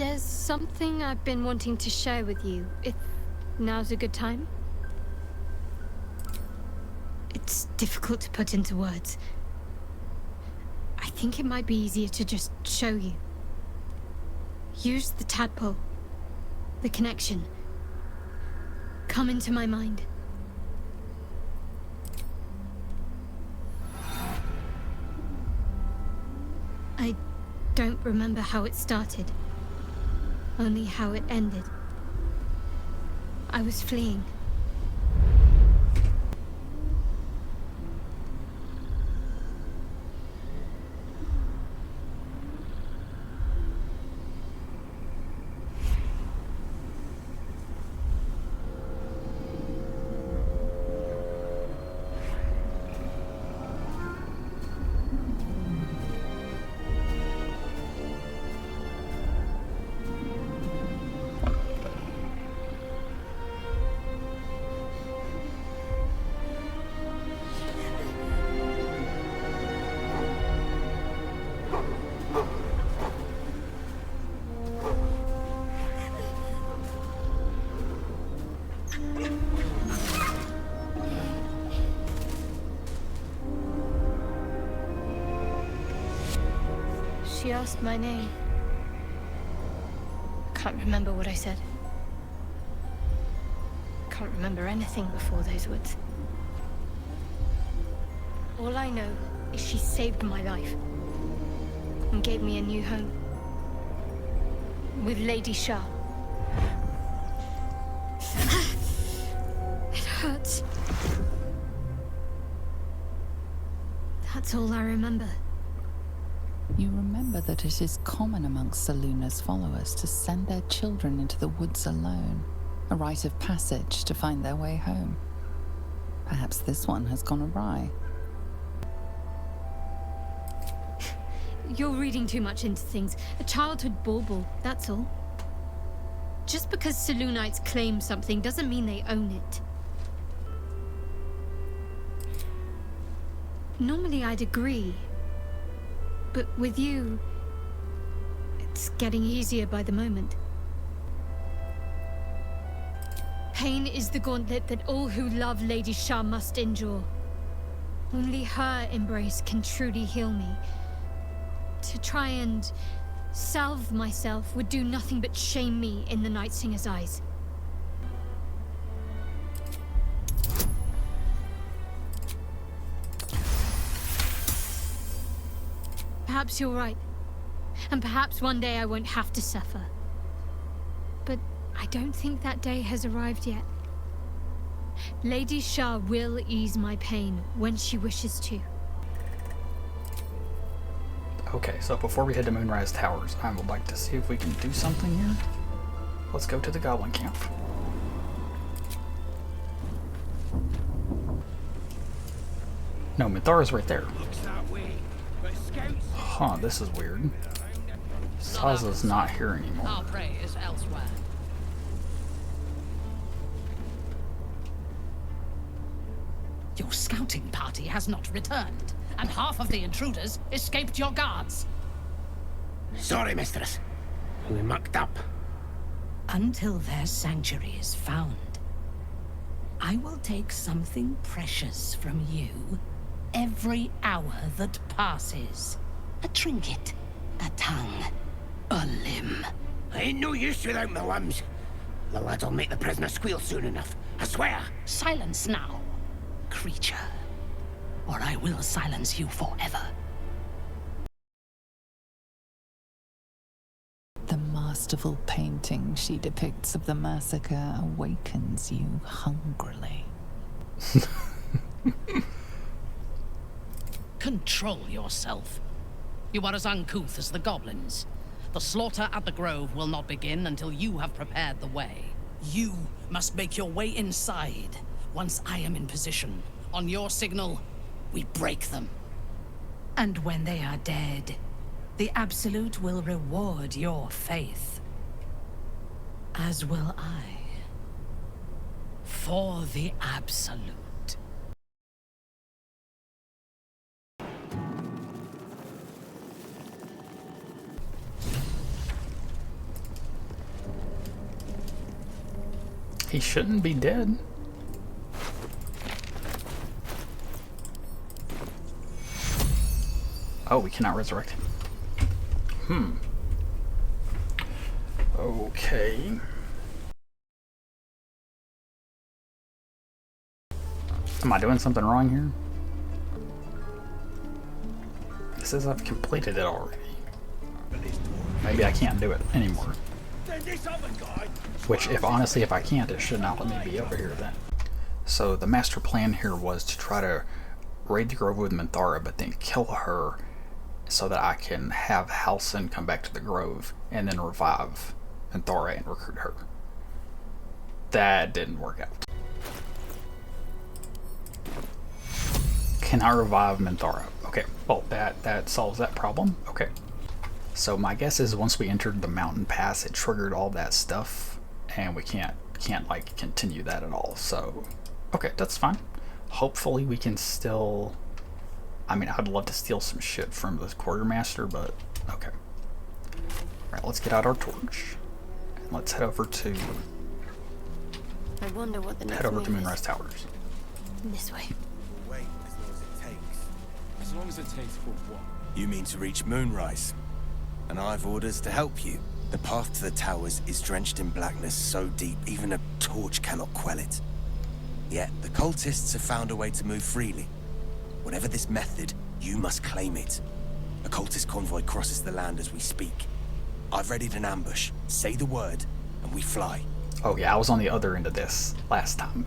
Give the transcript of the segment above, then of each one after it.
There's something I've been wanting to share with you, if now's a good time. It's difficult to put into words. I think it might be easier to just show you. Use the tadpole. The connection. Come into my mind. I don't remember how it started. Only how it ended. I was fleeing. She asked my name. Can't remember what I said. Can't remember anything before those words. All I know is she saved my life and gave me a new home with Lady Shah. It hurts. That's all I remember. You remember that it is common amongst Selûne's followers to send their children into the woods alone, a rite of passage to find their way home. Perhaps this one has gone awry. You're reading too much into things. A childhood bauble, that's all. Just because Selûnites claim something doesn't mean they own it. Normally I'd agree. But with you, it's getting easier by the moment. Pain is the gauntlet that all who love Lady Shah must endure. Only her embrace can truly heal me. To try and salve myself would do nothing but shame me in the Night Singer's eyes. Perhaps you're right. And perhaps one day I won't have to suffer. But I don't think that day has arrived yet. Lady Shah will ease my pain when she wishes to. Okay, so before we head to Moonrise Towers, I would like to see if we can do something here. Let's go to the Goblin Camp. No, Mithara's right there. Huh, this is weird. Saza's not here anymore. Our prey is elsewhere. Your scouting party has not returned, and half of the intruders escaped your guards. Sorry, mistress. We mucked up. Until their sanctuary is found, I will take something precious from you every hour that passes. A trinket, a tongue, a limb. I ain't no use without my limbs. The lads'll make the prisoner squeal soon enough, I swear. Silence now, creature, or I will silence you forever. The masterful painting she depicts of the massacre awakens you hungrily. Control yourself. You are as uncouth as the goblins. The slaughter at the Grove will not begin until you have prepared the way. You must make your way inside. Once I am in position, on your signal, we break them. And when they are dead, the Absolute will reward your faith. As will I. For the Absolute. He shouldn't be dead. Oh, we cannot resurrect him. Okay. Am I doing something wrong here? It says I've completed it already. Maybe I can't do it anymore. Which, if honestly, if I can't, it should not let me be over here then. So the master plan here was to try to raid the grove with Minthara, but then kill her so that I can have Halsin come back to the grove and then revive Minthara and recruit her. That didn't work out. Can I revive Minthara? Okay, well that solves that problem. Okay. So my guess is once we entered the mountain pass, it triggered all that stuff, and we can't like continue that at all. So, okay, that's fine. Hopefully we can still. I mean, I'd love to steal some shit from the quartermaster, but okay. All right, let's get out our torch and let's head over to. I wonder what the next Head over to move Moonrise is. Towers. This way. Wait as long as it takes. As long as it takes for what? You mean to reach Moonrise? And I've orders to help you. The path to the towers is drenched in blackness so deep even a torch cannot quell it. Yet the cultists have found a way to move freely. Whatever this method, you must claim it. A cultist convoy crosses the land as we speak. I've readied an ambush. Say the word, and we fly. Oh yeah, I was on the other end of this last time.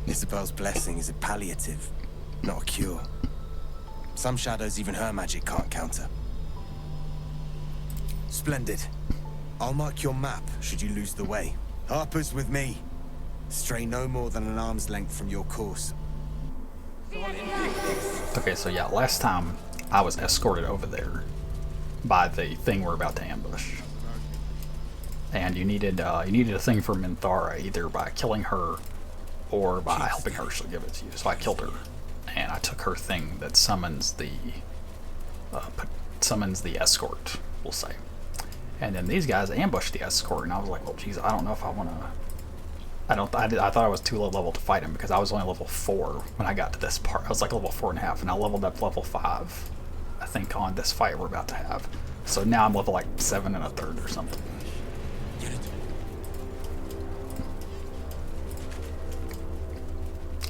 Isabel's blessing is a palliative, not a cure. Some shadows even her magic can't counter. Splendid. I'll mark your map should you lose the way. Harper's with me. Stray no more than an arm's length from your course. Okay, so yeah, last time I was escorted over there by the thing we're about to ambush. And you needed a thing for Minthara, either by killing her or by helping her she'll give it to you. So I killed her, and I took her thing that summons the escort, we'll say. And then these guys ambushed the escort, and I was like, well, geez, I don't know if I want to. I thought I was too low level to fight him because I was only level 4 when I got to this part. I was like level 4.5, and I leveled up level 5, I think, on this fight we're about to have. So now I'm level like 7 1/3 or something.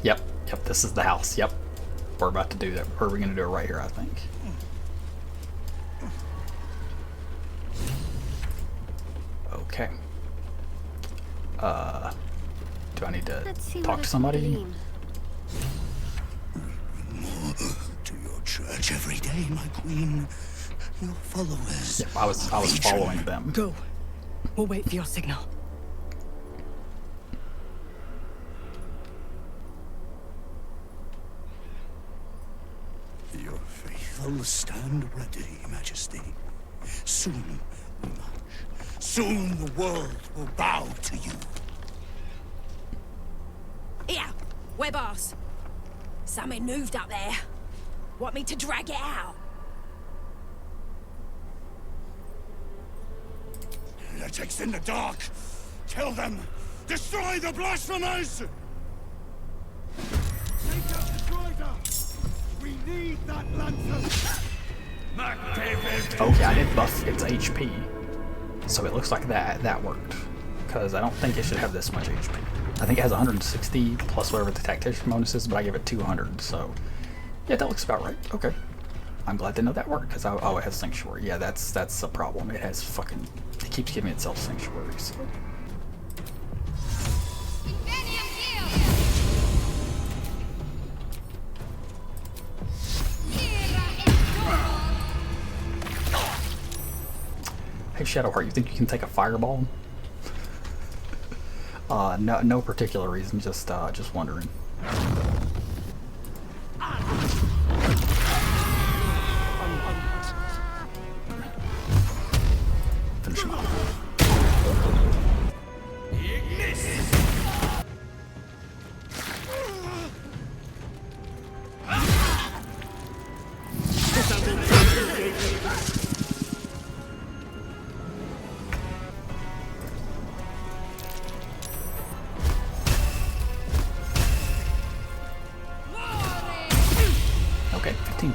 Yep, this is the house. Yep, we're about to do that. Or we're gonna do it right here, I think. Okay. Do I need to talk to somebody? To your church every day, my queen. Your followers. Yep, I was following them. Go. We'll wait for your signal. Your faithful stand ready, Majesty. Soon we march. Soon the world will bow to you. Here, we're boss. Something moved up there. Want me to drag it out? Heretics in the dark. Kill them. Destroy the blasphemers. Take out the driver. We need that lantern. Okay, I did buff its HP, so it looks like that worked. Because I don't think it should have this much HP. I think it has 160 plus whatever the tactician bonus is, but I gave it 200, so yeah, that looks about right. Okay, I'm glad to know that worked. Because oh, it has sanctuary. Yeah, that's a problem. It has fucking. It keeps giving itself sanctuary. So. Hey Shadowheart, you think you can take a fireball? No particular reason, just wondering. Finish him off.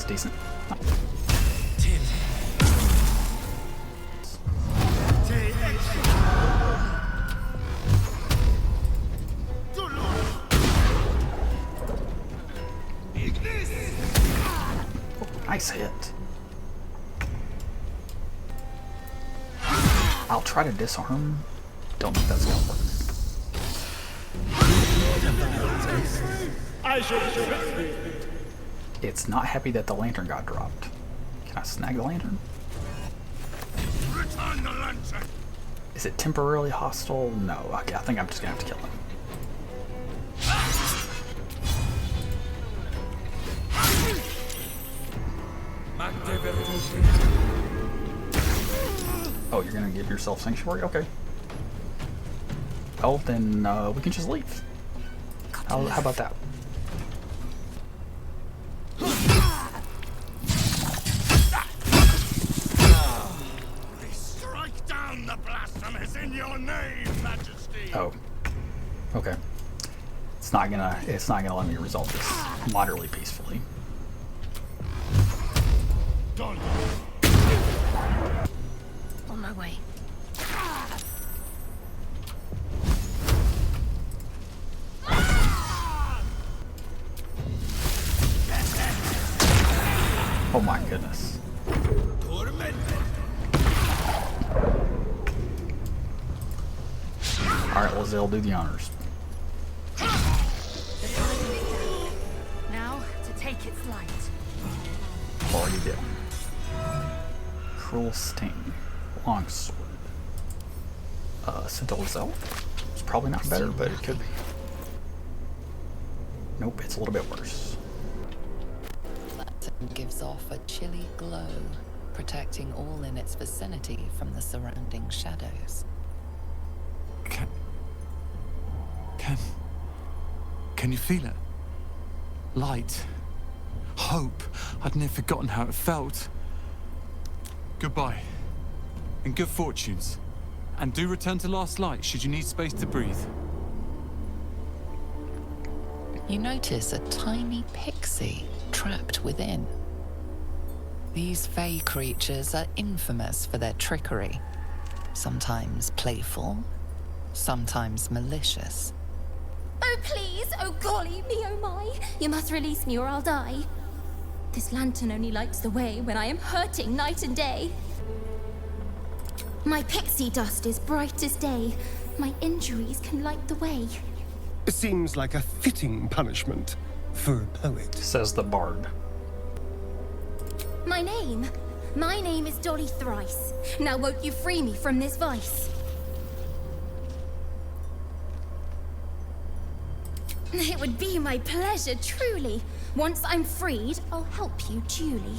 decent. Nice hit. I'll try to disarm. Don't think that's gonna work. It's not happy that the lantern got dropped. Can I snag the lantern? Return the lantern. Is it temporarily hostile? No. Okay, I think I'm just gonna have to kill him. Oh, you're gonna give yourself sanctuary? Okay. Well, then we can just leave. How about that? We strike down the blasphemous in your name, Majesty. Oh. Okay. It's not gonna let me resolve this moderately peacefully. On my way. Oh my goodness. Alright, well, Zell, do the honors. Now, to take its light. Already did. Cruel Sting. Longsword. Scintilla Zell? It's probably not better, but it could be. Nope, it's a little bit worse. Lantern gives off a chilly glow, protecting all in its vicinity from the surrounding shadows. Can you feel it? Light. Hope. I'd never forgotten how it felt. Goodbye. And good fortunes. And do return to Last Light should you need space to breathe. You notice a tiny pixie trapped within. These fey creatures are infamous for their trickery. Sometimes playful, sometimes malicious. Oh, please! Oh, golly me, oh my! You must release me or I'll die. This lantern only lights the way when I am hurting night and day. My pixie dust is bright as day. My injuries can light the way. It seems like a fitting punishment for a poet. Says the bard. My name is Dolly Thrice. Now won't you free me from this vice? It would be my pleasure, truly. Once I'm freed, I'll help you duly.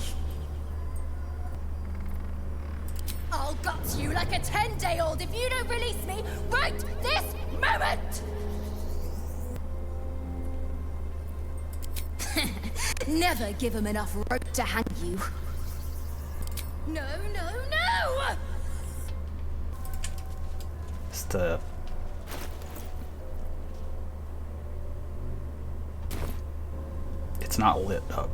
I'll gut you like a 10-day-old if you don't release me right this moment! Never give him enough rope to hang you. No, no, no! It's not lit up.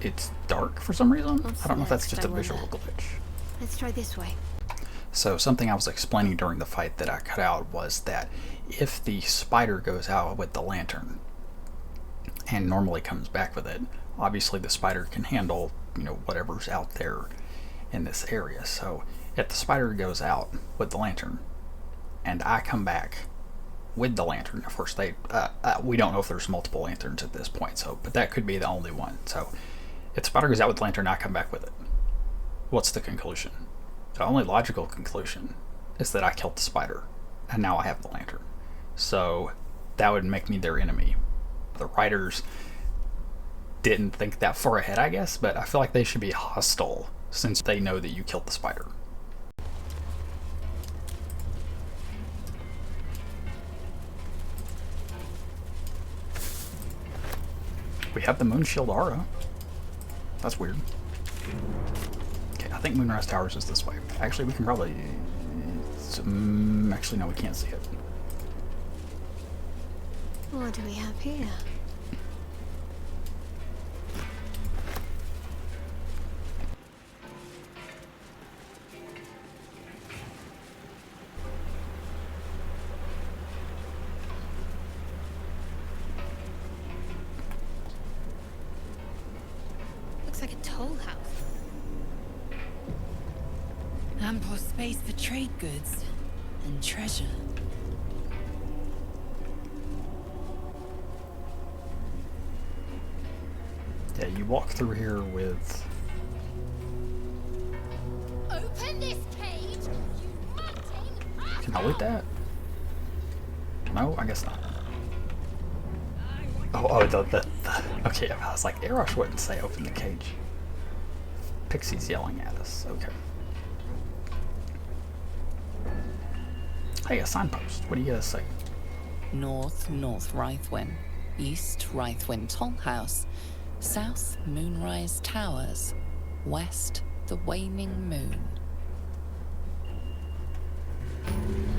It's dark for some reason. I don't know if that's just a visual glitch. Let's try this way. So something I was explaining during the fight that I cut out was that if the spider goes out with the lantern and normally comes back with it, obviously the spider can handle, whatever's out there in this area. So if the spider goes out with the lantern and I come back with the lantern, of course we don't know if there's multiple lanterns at this point, but that could be the only one. So if the spider goes out with the lantern, I come back with it. What's the conclusion? The only logical conclusion is that I killed the spider, and now I have the lantern. So that would make me their enemy. The writers didn't think that far ahead, I guess, but I feel like they should be hostile since they know that you killed the spider. We have the Moon Shield aura. That's weird. Okay, I think Moonrise Towers is this way. Actually, we can probably... actually, no, we can't see it. What do we have here? Looks like a toll house. Ample space for trade goods and treasure. Yeah, you walk through here with... Open this cage, you munting! Can I loot that? No, I guess not. Oh, the okay, I was like, Erosh wouldn't say open the cage. Pixie's yelling at us, okay. Hey, a signpost. What do you gotta say? North Rythwin. East Rythwin Toll House. South Moonrise Towers. West the Waning Moon.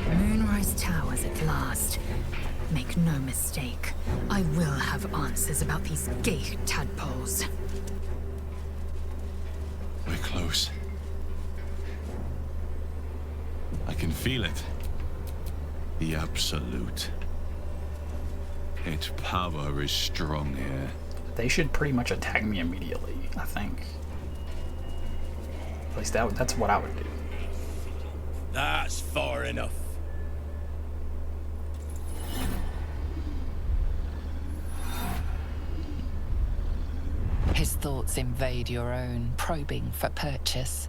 Moonrise Towers at last. Make no mistake, I will have answers about these gay tadpoles. We're close. I can feel it. The Absolute. Its power is strong here. They should pretty much attack me immediately, I think. At least that's what I would do. That's far enough. His thoughts invade your own, probing for purchase.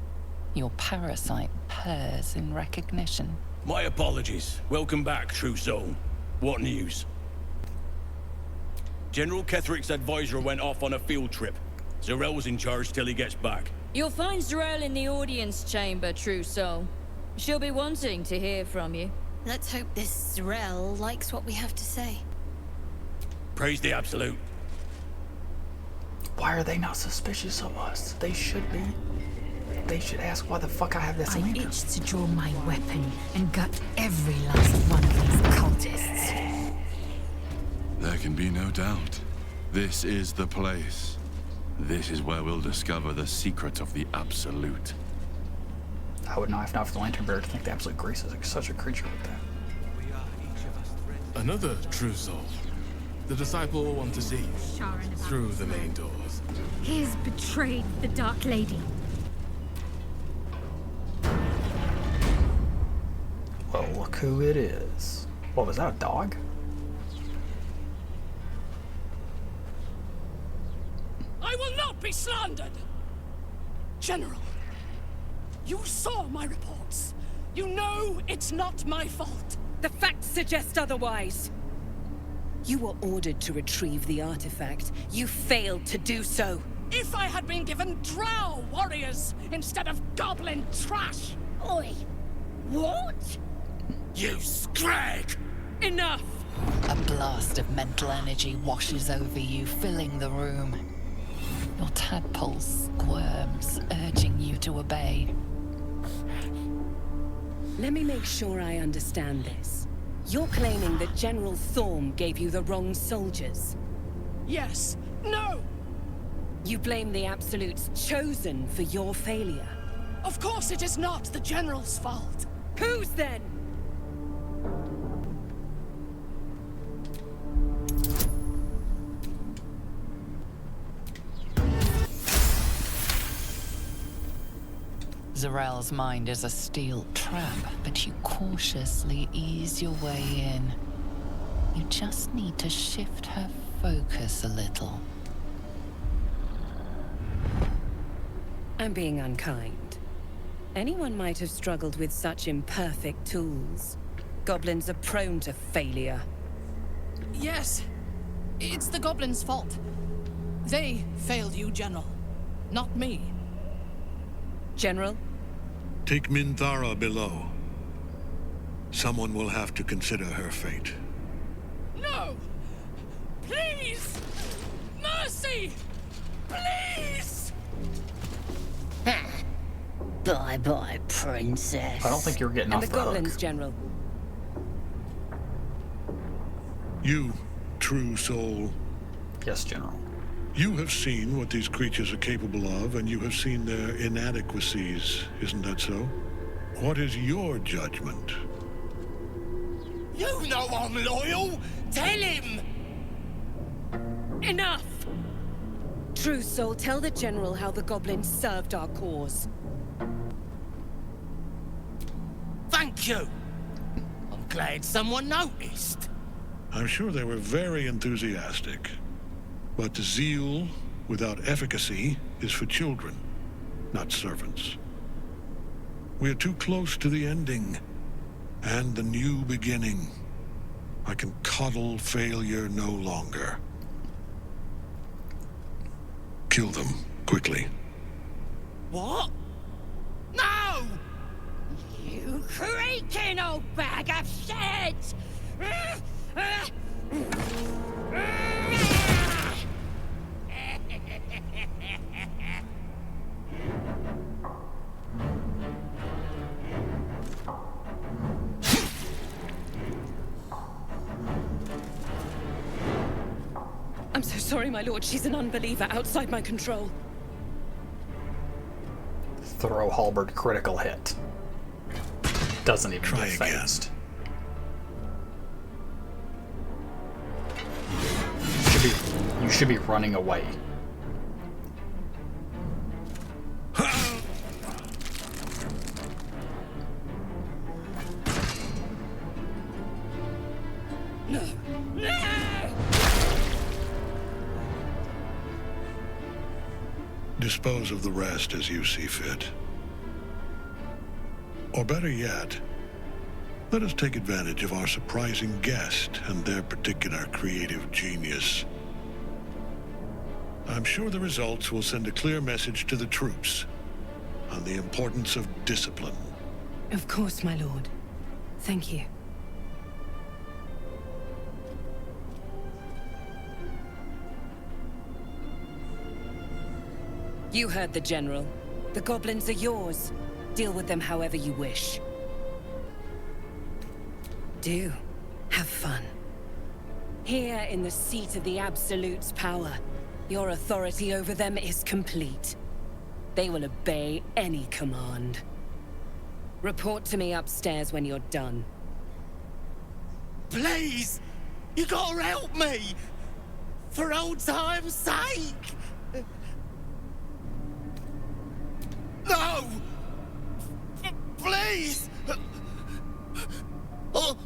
Your parasite purrs in recognition. My apologies. Welcome back, true soul. What news? General Ketherick's advisor went off on a field trip. Zarel's in charge till he gets back. You'll find Zarel in the audience chamber, true soul. She'll be wanting to hear from you. Let's hope this Zarel likes what we have to say. Praise the Absolute. Why are they not suspicious of us? They should be. They should ask why the fuck I have this I lantern. itched to draw my weapon and gut every last one of these cultists. There can be no doubt. This is the place. This is where we'll discover the secret of the Absolute. I would not, if not for the lantern bearer, to think the Absolute Grace is such a creature with that. Another true soul. The disciple will want to see through the main doors. He has betrayed the Dark Lady. Well, look who it is. What, was that a dog? I will not be slandered! General, you saw my reports. You know it's not my fault. The facts suggest otherwise. You were ordered to retrieve the artifact. You failed to do so. If I had been given drow warriors instead of goblin trash! Oi! What? You scrag! Enough! A blast of mental energy washes over you, filling the room. Your tadpole squirms, urging you to obey. Let me make sure I understand this. You're claiming that General Thorm gave you the wrong soldiers. Yes. No! You blame the Absolute's Chosen for your failure. Of course it is not the General's fault. Whose then? Zarel's mind is a steel trap, but you cautiously ease your way in. You just need to shift her focus a little. I'm being unkind. Anyone might have struggled with such imperfect tools. Goblins are prone to failure. Yes. It's the goblins' fault. They failed you, General. Not me. General? Take Minthara below. Someone will have to consider her fate. No! Please! Mercy! Please! Bye-bye, princess. I don't think you're getting And off the the hook. goblins, General. You True Soul. Yes, General. You have seen what these creatures are capable of, and you have seen their inadequacies, isn't that so? What is your judgment? You know I'm loyal! Tell him! Enough! True Soul, tell the General how the goblins served our cause. Thank you! I'm glad someone noticed. I'm sure they were very enthusiastic. But zeal without efficacy is for children, not servants. We are too close to the ending and the new beginning. I can coddle failure no longer. Kill them, quickly. What? No! You creaking old bag of shit! I'm so sorry, my lord. She's an unbeliever outside my control. Throw halberd critical hit. Doesn't even Try get again. phased. You should be running away. No! No! Dispose of the rest as you see fit. Or better yet, let us take advantage of our surprising guest and their particular creative genius. I'm sure the results will send a clear message to the troops on the importance of discipline. Of course, my lord. Thank you. You heard the General. The goblins are yours. Deal with them however you wish. Do. Have fun. Here in the seat of the Absolute's power, your authority over them is complete. They will obey any command. Report to me upstairs when you're done. Please! You gotta help me! For old time's sake! No! Please! Oh.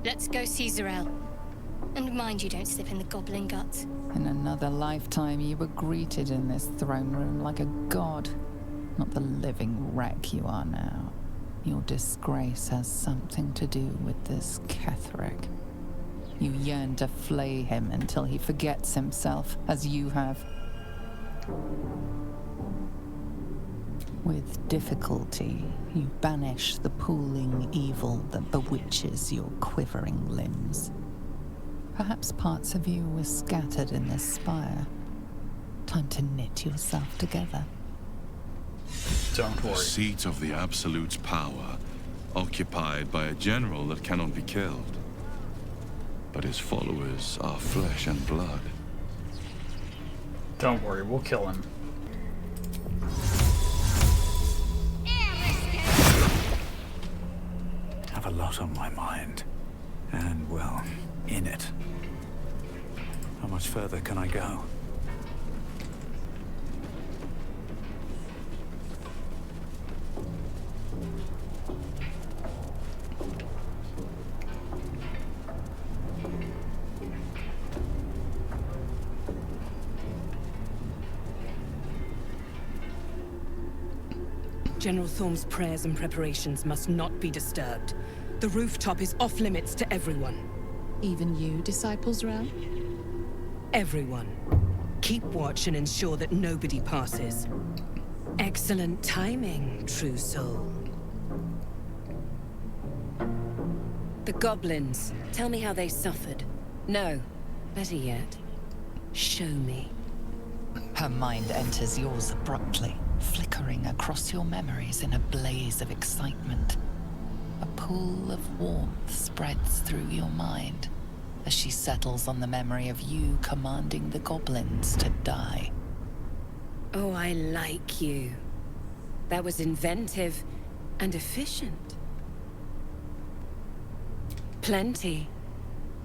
Let's go see Zarel. And mind you don't slip in the goblin guts. In another lifetime, you were greeted in this throne room like a god, not the living wreck you are now. Your disgrace has something to do with this Ketheric. You yearn to flay him until he forgets himself, as you have. With difficulty, you banish the pooling evil that bewitches your quivering limbs. Perhaps parts of you were scattered in this spire. Time to knit yourself together. Don't worry. The seat of the Absolute's power, occupied by a general that cannot be killed. But his followers are flesh and blood. Don't worry, we'll kill him. I have a lot on my mind. And, well, in it. How much further can I go? General Thorm's prayers and preparations must not be disturbed. The rooftop is off limits to everyone. Even you, Disciples Realm? Everyone. Keep watch and ensure that nobody passes. Excellent timing, True Soul. The goblins. Tell me how they suffered. No. Better yet, show me. Her mind enters yours abruptly. flickering across your memories in a blaze of excitement. A pool of warmth spreads through your mind as she settles on the memory of you commanding the goblins to die. Oh, I like you. That was inventive and efficient. Plenty.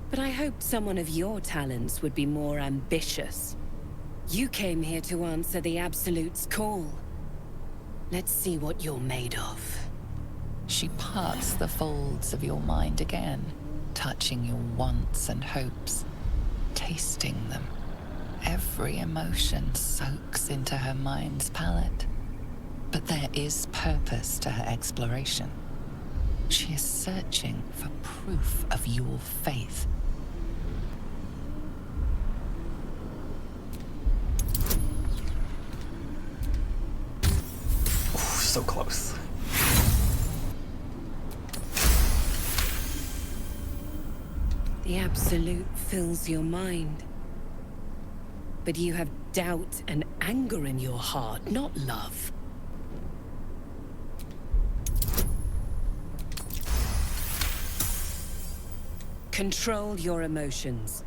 But I hoped someone of your talents would be more ambitious. You came here to answer the Absolute's call. Let's see what you're made of. She parts the folds of your mind again, touching your wants and hopes, tasting them. Every emotion soaks into her mind's palette. But there is purpose to her exploration. She is searching for proof of your faith. So close. The Absolute fills your mind. But you have doubt and anger in your heart, not love. Control your emotions.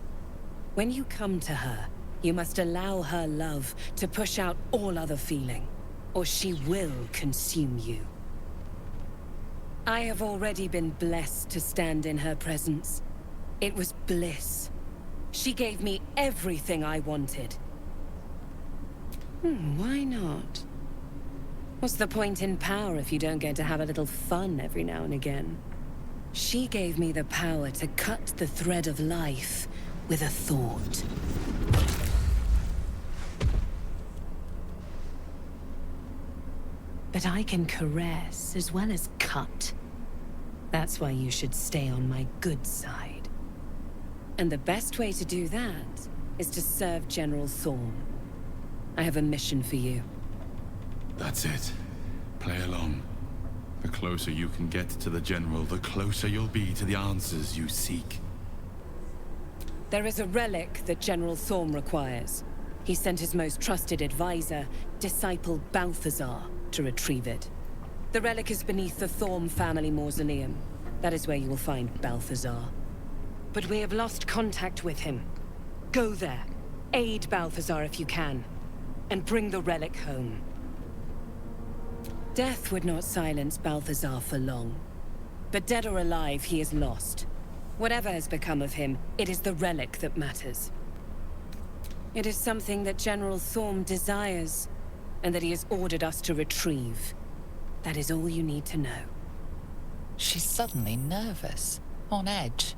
When you come to her, you must allow her love to push out all other feeling, or she will consume you. I have already been blessed to stand in her presence. It was bliss. She gave me everything I wanted. Why not? What's the point in power if you don't get to have a little fun every now and again? She gave me the power to cut the thread of life with a thought. But I can caress as well as cut. That's why you should stay on my good side. And the best way to do that is to serve General Thorm. I have a mission for you. That's it. Play along. The closer you can get to the General, the closer you'll be to the answers you seek. There is a relic that General Thorm requires. He sent his most trusted advisor, disciple Balthazar, to retrieve it. The relic is beneath the Thorm family mausoleum. That is where you will find Balthazar. But we have lost contact with him. Go there, aid Balthazar if you can, and bring the relic home. Death would not silence Balthazar for long. But dead or alive, he is lost. Whatever has become of him, it is the relic that matters. It is something that General Thorm desires, and that he has ordered us to retrieve. That is all you need to know. She's suddenly nervous, on edge.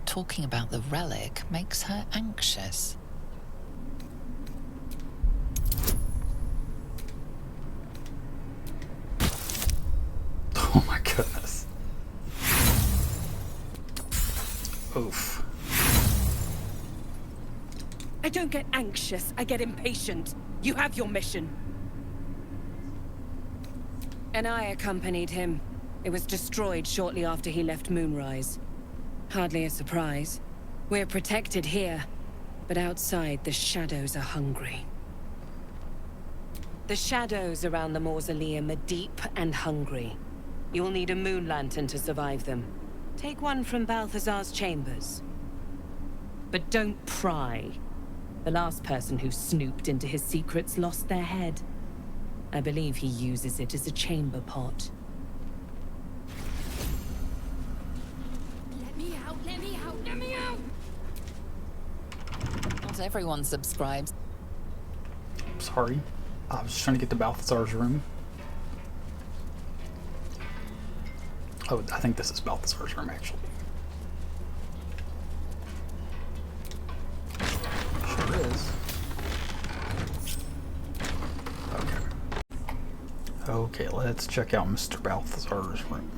Talking about the relic makes her anxious. Oh my goodness. Oof. I don't get anxious, I get impatient. You have your mission. And I accompanied him. It was destroyed shortly after he left Moonrise. Hardly a surprise. We're protected here, but outside the shadows are hungry. The shadows around the mausoleum are deep and hungry. You'll need a moon lantern to survive them. Take one from Balthazar's chambers. But don't pry. The last person who snooped into his secrets lost their head. I believe he uses it as a chamber pot. Let me out, let me out, let me out! Not everyone subscribes. Sorry. I was just trying to get to Balthazar's room. Oh, I think this is Balthazar's room, actually. Sure is. Okay. Okay, let's check out Mr. Balthazar's room.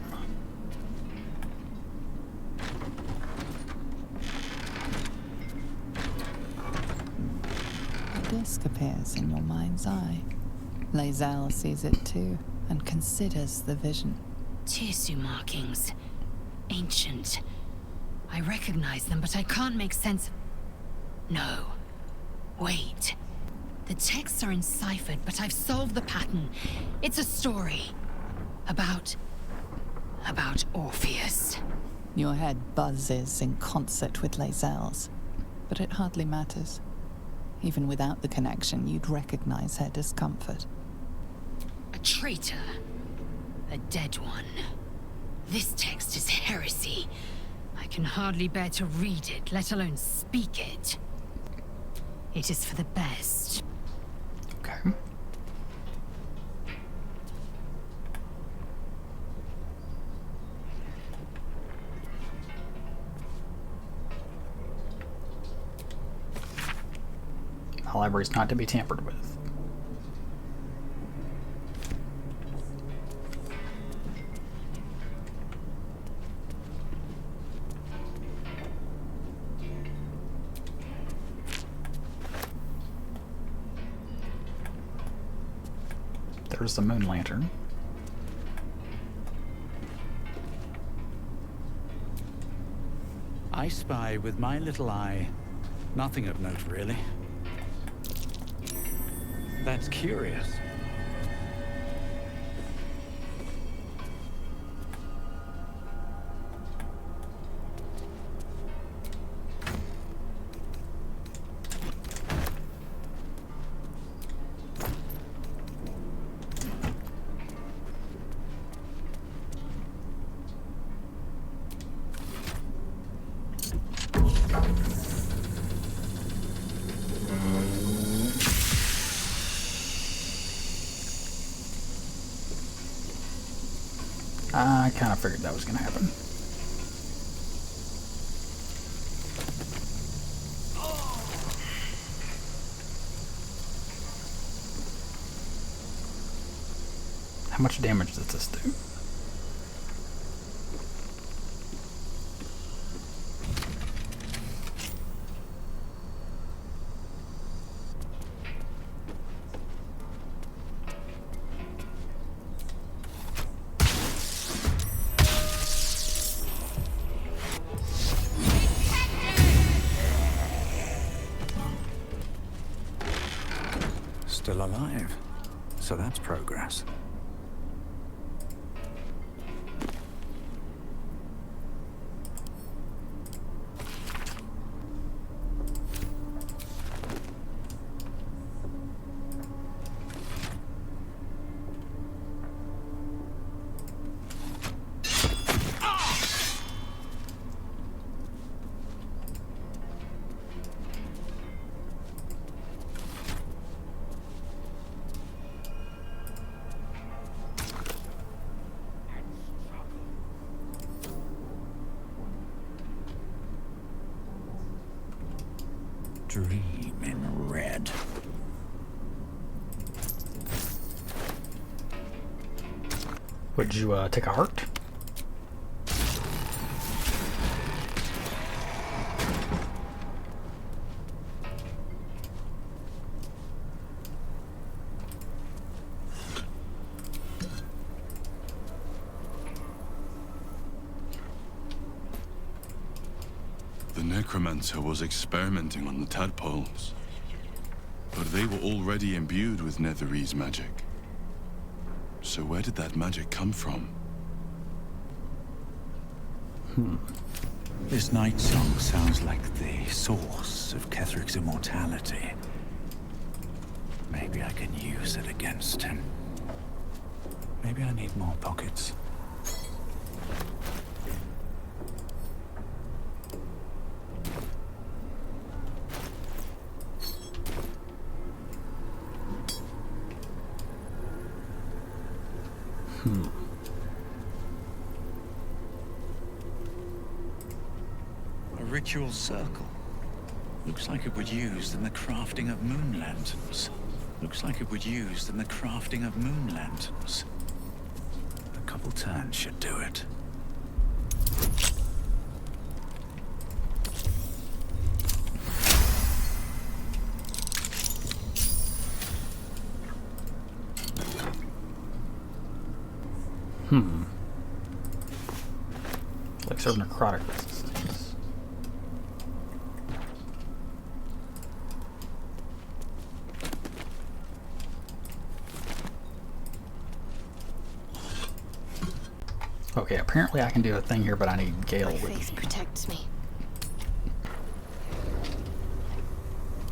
A disc appears in your mind's eye. Lae'zel sees it too, and considers the vision. Tissue markings. Ancient. I recognize them, but I can't make sense of... No. Wait. The texts are enciphered, but I've solved the pattern. It's a story. About Orpheus. Your head buzzes in concert with Lae'zel's, but it hardly matters. Even without the connection, you'd recognize her discomfort. A traitor. A dead one. This text is heresy. I can hardly bear to read it, let alone speak it. It is for the best. Okay. The library is not to be tampered with. There's the moon lantern. I spy with my little eye nothing of note, really. That's curious. I kind of figured that was going to happen. How much damage does this do? Still alive. So that's progress. Dream in red. Would you take a heart? The necromancer was experimenting on the tadpoles, but they were already imbued with Netherese magic. So where did that magic come from? This night song sounds like the source of Ketheric's immortality. Maybe I can use it against him. Maybe I need more pockets. A ritual circle. Looks like it would used in the crafting of moon lanterns. Looks like it would used in the crafting of moon lanterns. A couple turns should do it. Like so necrotic resistance. Okay, apparently I can do a thing here, but I need Gale with Faith me. protects me.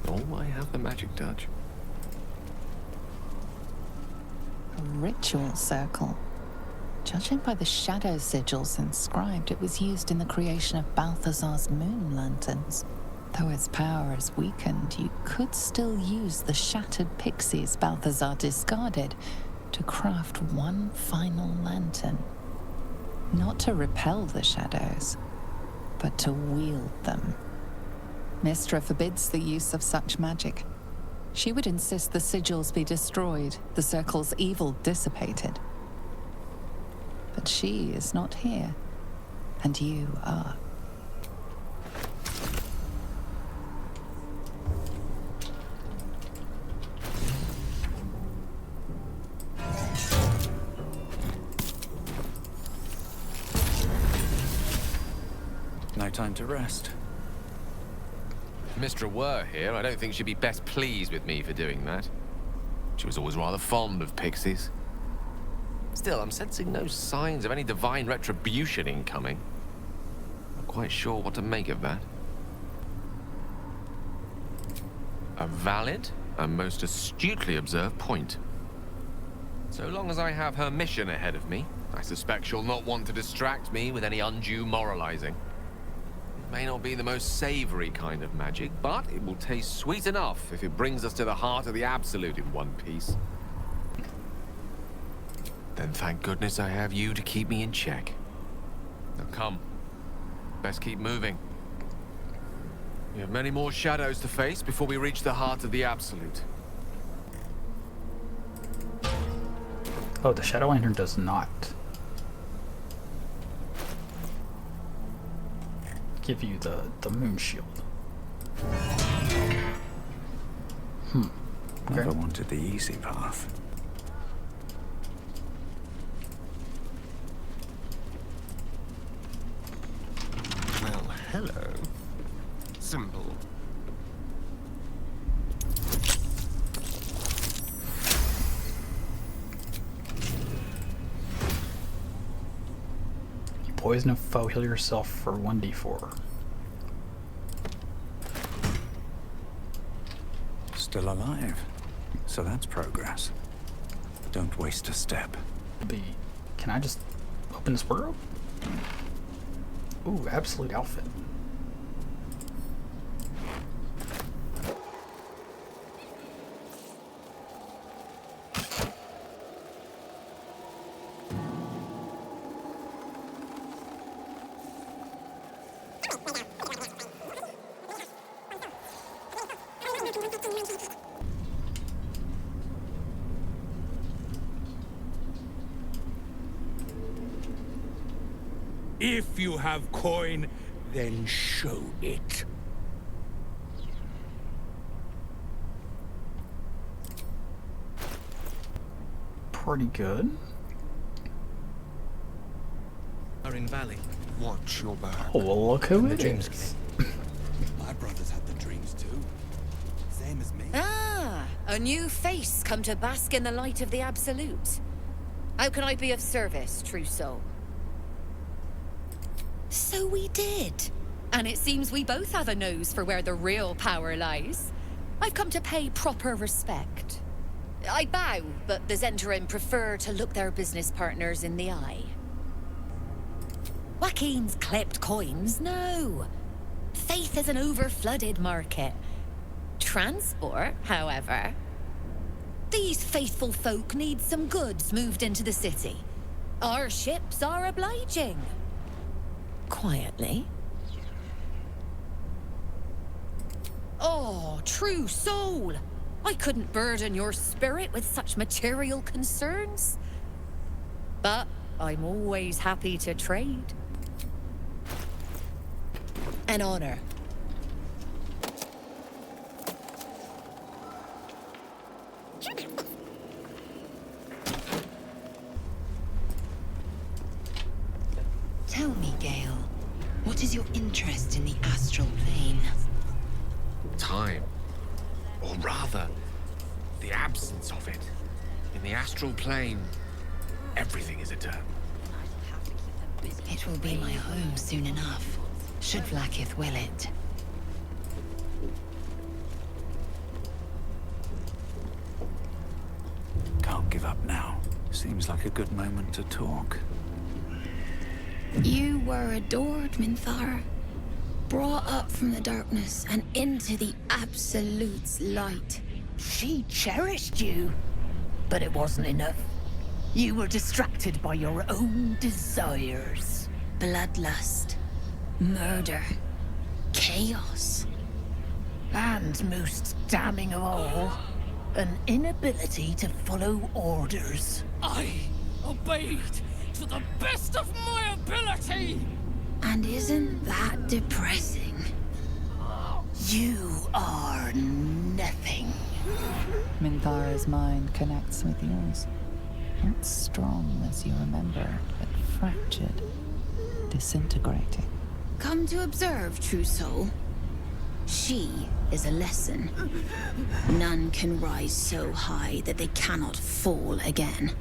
Oh, I have the magic touch. A ritual circle. Judging by the shadow sigils inscribed, it was used in the creation of Balthazar's moon lanterns. Though its power is weakened, you could still use the shattered pixies Balthazar discarded to craft one final lantern. Not to repel the shadows, but to wield them. Mystra forbids the use of such magic. She would insist the sigils be destroyed, the circle's evil dissipated. But she is not here, and you are. No time to rest. If Mistra were here, I don't think she'd be best pleased with me for doing that. She was always rather fond of pixies. Still, I'm sensing no signs of any divine retribution incoming. Not quite sure what to make of that. A valid and most astutely observed point. So long as I have her mission ahead of me, I suspect she'll not want to distract me with any undue moralizing. It may not be the most savory kind of magic, but it will taste sweet enough if it brings us to the heart of the Absolute in one piece. Then thank goodness I have you to keep me in check. Now come. Best keep moving. We have many more shadows to face before we reach the heart of the Absolute. Oh, the Shadow Lantern does not give you the moon shield. Never wanted the easy path. Well, hello. Simple. Poison a foe, heal yourself for 1d4. Still alive. So that's progress. Don't waste a step. Can I just open this wardrobe? Ooh, absolute outfit. If you have coin, then show it. Pretty good. Are in Valley. Watch your back. Oh, well, look who it is. My brothers had the dreams too. Same as me. Ah, a new face come to bask in the light of the Absolute. How can I be of service, true soul? So we did. And it seems we both have a nose for where the real power lies. I've come to pay proper respect. I bow, but the Zentarim prefer to look their business partners in the eye. Joaquin's clipped coins, no. Faith is an over-flooded market. Transport, however. These faithful folk need some goods moved into the city. Our ships are obliging. Quietly. Oh, true soul! I couldn't burden your spirit with such material concerns. But I'm always happy to trade. An honor. Tell me, Gale, what is your interest in the astral plane? Time. Or rather, the absence of it. In the astral plane, everything is eternal. It will be my home soon enough, should Vlaakith will it. Can't give up now. Seems like a good moment to talk. You were adored, Minthara. Brought up from the darkness and into the Absolute's light. She cherished you, but it wasn't enough. You were distracted by your own desires. Bloodlust, murder, chaos. And most damning of all, an inability to follow orders. I obeyed to the best of my ability! And isn't that depressing? You are nothing. Minthara's mind connects with yours. Not strong as you remember, but fractured, disintegrating. Come to observe, true soul. She is a lesson. None can rise so high that they cannot fall again.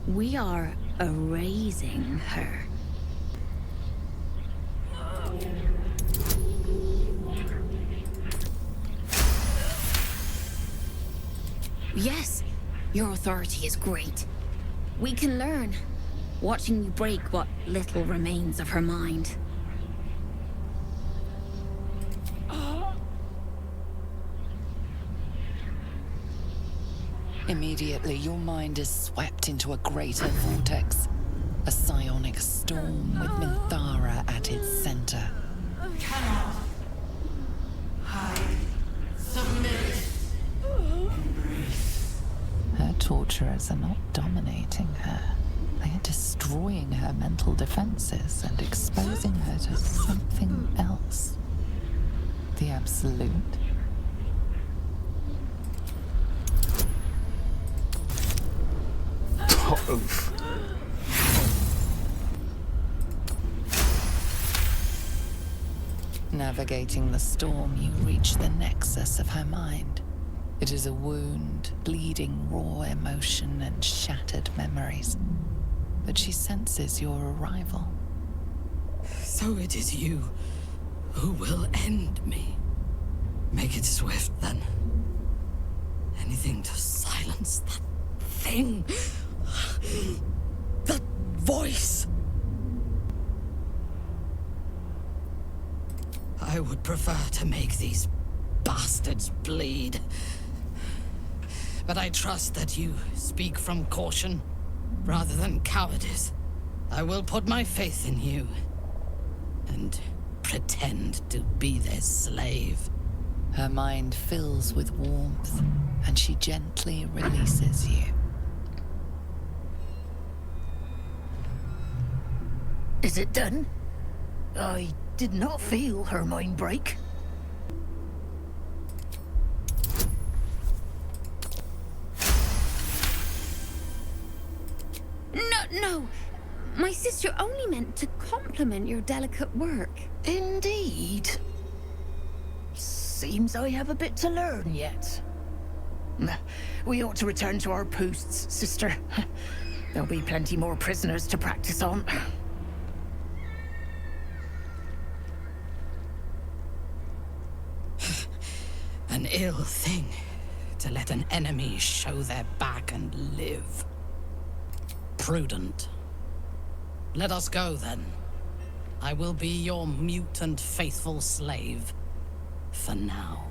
We are erasing her. Yes, your authority is great. We can learn, watching you break what little remains of her mind. Immediately, your mind is swept into a greater vortex. A psionic storm with Minthara at its center. Cannot hide. Submit. Embrace. Her torturers are not dominating her. They are destroying her mental defenses and exposing her to something else. The Absolute. Oof. Navigating the storm, you reach the nexus of her mind. It is a wound, bleeding raw emotion and shattered memories. But she senses your arrival. So it is you who will end me. Make it swift, then. Anything to silence that thing. That voice. I would prefer to make these bastards bleed. But I trust that you speak from caution rather than cowardice. I will put my faith in you and pretend to be their slave. Her mind fills with warmth, and she gently releases you. Is it done? I did not feel her mind break. No. My sister only meant to compliment your delicate work. Indeed. Seems I have a bit to learn yet. We ought to return to our posts, sister. There'll be plenty more prisoners to practice on. An ill thing to let an enemy show their back and live. Prudent. Let us go, then. I will be your mute and faithful slave. For now.